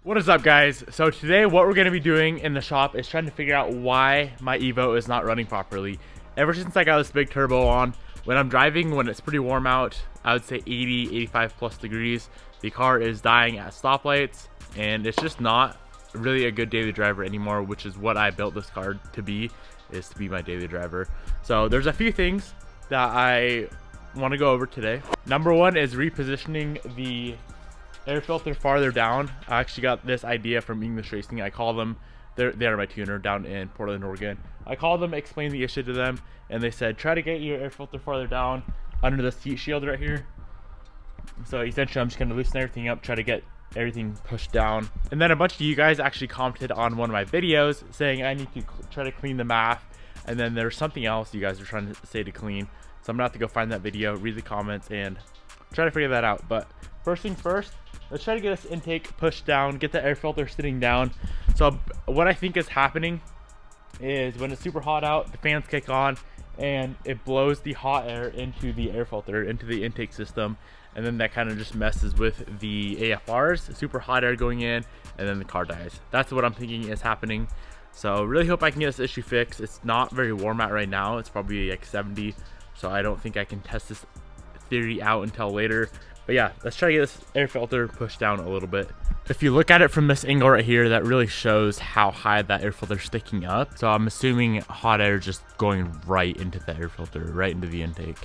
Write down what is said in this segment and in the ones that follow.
What is up, guys? So today what we're going to be doing in the shop is trying to figure out why my Evo is not running properly. Ever since I got this big turbo on, when I'm driving, when it's pretty warm out, I would say 80, 85 plus degrees, the car is dying at stoplights, and it's just not really a good daily driver anymore, which is what I built this car to be, is to be my daily driver. So there's a few things that I want to go over today. Number one is repositioning the air filter farther down. I actually got this idea from English Racing. I call them, they're my tuner down in Portland, Oregon. I called them, explained the issue to them, and they said try to get your air filter farther down under this heat shield right here. So essentially I'm just going to loosen everything up, try to get everything pushed down. And then a bunch of you guys actually commented on one of my videos saying I need to try to clean the MAF, and then there's something else you guys are trying to say to clean. So I'm gonna have to go find that video, read the comments, and try to figure that out. But first things first, let's try to get this intake pushed down, get the air filter sitting down. So what I think is happening is when it's super hot out, the fans kick on and it blows the hot air into the air filter, into the intake system, and then that kind of just messes with the AFRs, super hot air going in, and then the car dies. That's what I'm thinking is happening. So really hope I can get this issue fixed. It's not very warm out right now. It's probably like 70. So I don't think I can test this theory out until later. But yeah, let's try to get this air filter pushed down a little bit. If you look at it from this angle right here, that really shows how high that air filter is sticking up. So I'm assuming hot air just going right into the air filter, right into the intake.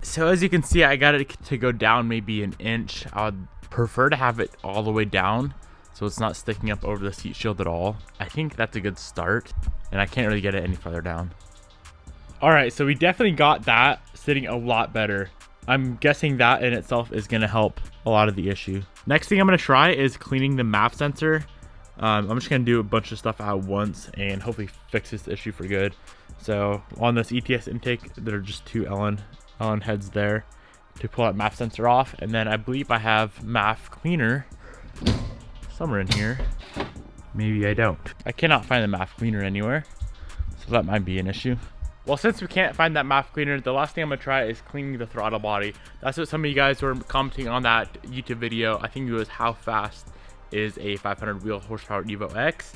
So as you can see, I got it to go down maybe an inch. I would prefer to have it all the way down so it's not sticking up over the heat shield at all. I think that's a good start, and I can't really get it any further down. All right, so we definitely got that sitting a lot better. I'm guessing that in itself is gonna help a lot of the issue. Next thing I'm gonna try is cleaning the MAF sensor. I'm just gonna do a bunch of stuff at once and hopefully fix this issue for good. So on this ETS intake, there are just two Allen heads there to pull that MAF sensor off, and then I believe I have MAF cleaner somewhere in here. Maybe I don't. I cannot find the MAF cleaner anywhere, so that might be an issue. Well, since we can't find that MAF cleaner, the last thing I'm gonna try is cleaning the throttle body. That's what some of you guys were commenting on that YouTube video. I think it was how fast is a 500 wheel horsepower Evo X.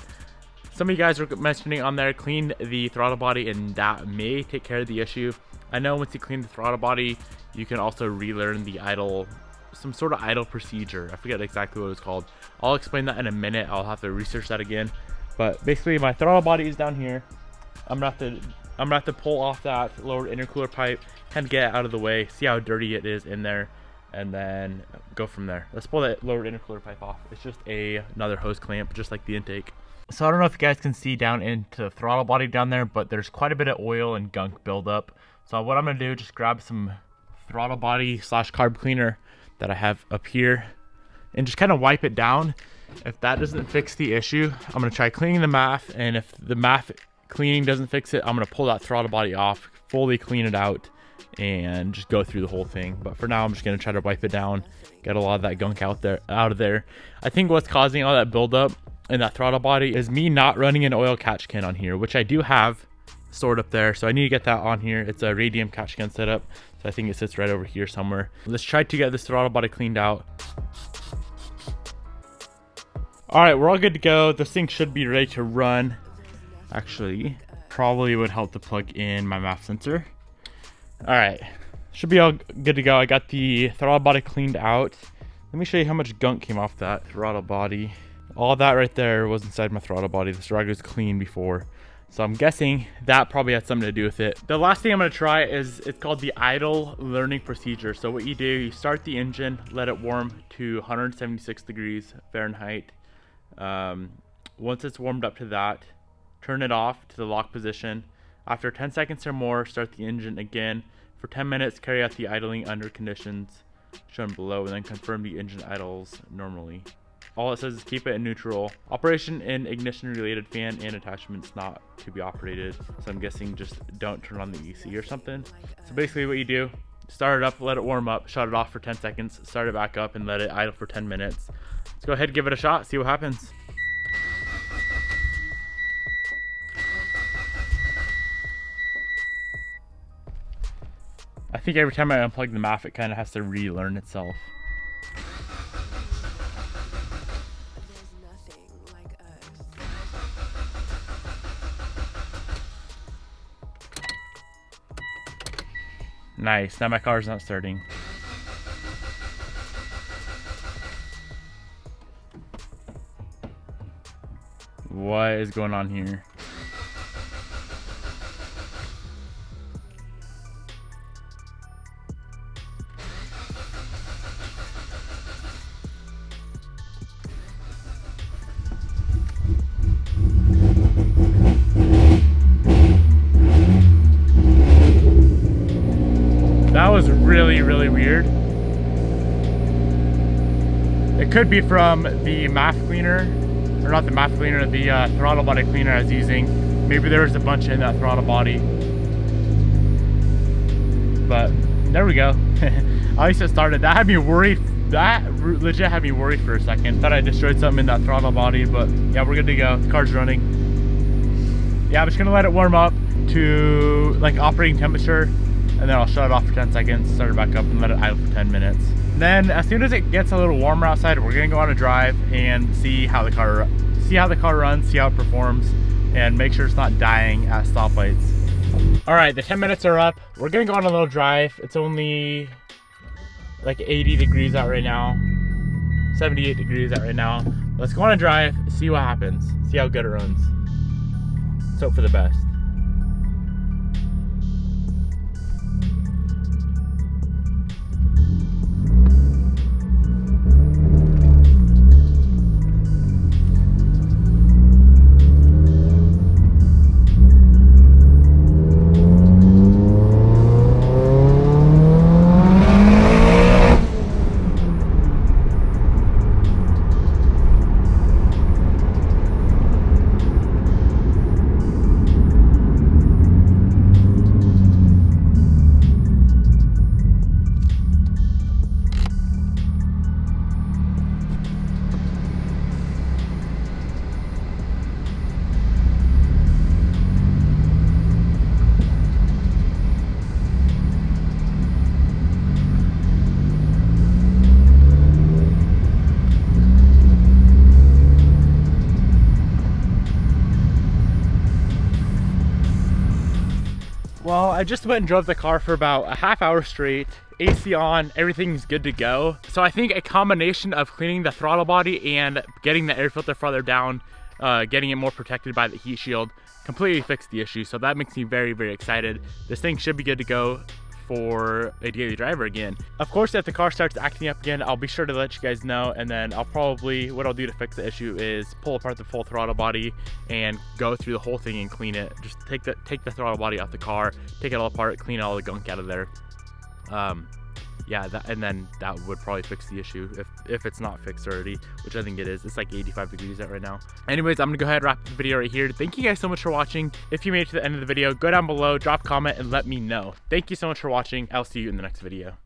Some of you guys were mentioning on there, clean the throttle body, and that may take care of the issue. I know once you clean the throttle body, you can also relearn the idle, some sort of idle procedure. I forget exactly what it's called. I'll explain that in a minute. I'll have to research that again. But basically, my throttle body is down here. I'm gonna have to pull off that lower intercooler pipe, kind of get it out of the way, see how dirty it is in there, and then go from there. Let's pull that lower intercooler pipe off. It's just another hose clamp, just like the intake. So I don't know if you guys can see down into the throttle body down there, but there's quite a bit of oil and gunk buildup. So what I'm gonna do, just grab some throttle body / carb cleaner that I have up here and just kind of wipe it down. If that doesn't fix the issue, I'm gonna try cleaning the MAF, and if the MAF cleaning doesn't fix it, I'm gonna pull that throttle body off, fully clean it out, and just go through the whole thing. But for now, I'm just gonna try to wipe it down, get a lot of that gunk out of there. I think what's causing all that buildup in that throttle body is me not running an oil catch can on here, which I do have stored up there, so I need to get that on here. It's a radium catch can setup, so I think it sits right over here somewhere. Let's try to get this throttle body cleaned out. All right, we're all good to go. This thing should be ready to run. Actually, probably would help to plug in my MAF sensor. All right, should be all good to go. I got the throttle body cleaned out. Let me show you how much gunk came off that throttle body. All that right there was inside my throttle body. This rag was clean before, so I'm guessing that probably had something to do with it. The last thing I'm gonna try is, it's called the idle learning procedure. So what you do, you start the engine, let it warm to 176 degrees Fahrenheit. Once it's warmed up to that, turn it off to the lock position. After 10 seconds or more, start the engine again. For 10 minutes, carry out the idling under conditions shown below, and then confirm the engine idles normally. All it says is keep it in neutral. Operation in ignition related fan and attachments not to be operated. So I'm guessing just don't turn on the EC or something. So basically what you do, start it up, let it warm up, shut it off for 10 seconds, start it back up, and let it idle for 10 minutes. Let's go ahead and give it a shot, see what happens. I think every time I unplug the MAF, it kind of has to relearn itself. Nice, now my car's not starting. What is going on here? That was really, really weird. It could be from the MAF cleaner, or not the MAF cleaner, the throttle body cleaner I was using. Maybe there was a bunch in that throttle body. But there we go. At least it started. That had me worried. That legit had me worried for a second. Thought I destroyed something in that throttle body, but yeah, we're good to go. The car's running. Yeah, I'm just gonna let it warm up to like operating temperature, and then I'll shut it off for 10 seconds, start it back up, and let it idle for 10 minutes. Then as soon as it gets a little warmer outside, we're gonna go on a drive and see how the car runs, see how it performs, and make sure it's not dying at stoplights. All right, the 10 minutes are up. We're gonna go on a little drive. It's only like 80 degrees out right now, 78 degrees out right now. Let's go on a drive, see what happens, see how good it runs. Let's hope for the best. Well, I just went and drove the car for about a half hour straight, AC on, everything's good to go. So I think a combination of cleaning the throttle body and getting the air filter farther down, getting it more protected by the heat shield, completely fixed the issue. So that makes me very, very excited. This thing should be good to go for a daily driver again. Of course, if the car starts acting up again, I'll be sure to let you guys know, and then what I'll do to fix the issue is pull apart the full throttle body and go through the whole thing and clean it. Just take the throttle body off the car, take it all apart, clean all the gunk out of there. Yeah, and then that would probably fix the issue if it's not fixed already, which I think it is. It's like 85 degrees out right now. Anyways, I'm gonna go ahead and wrap the video right here. Thank you guys so much for watching. If you made it to the end of the video, go down below, drop a comment, and let me know. Thank you so much for watching. I'll see you in the next video.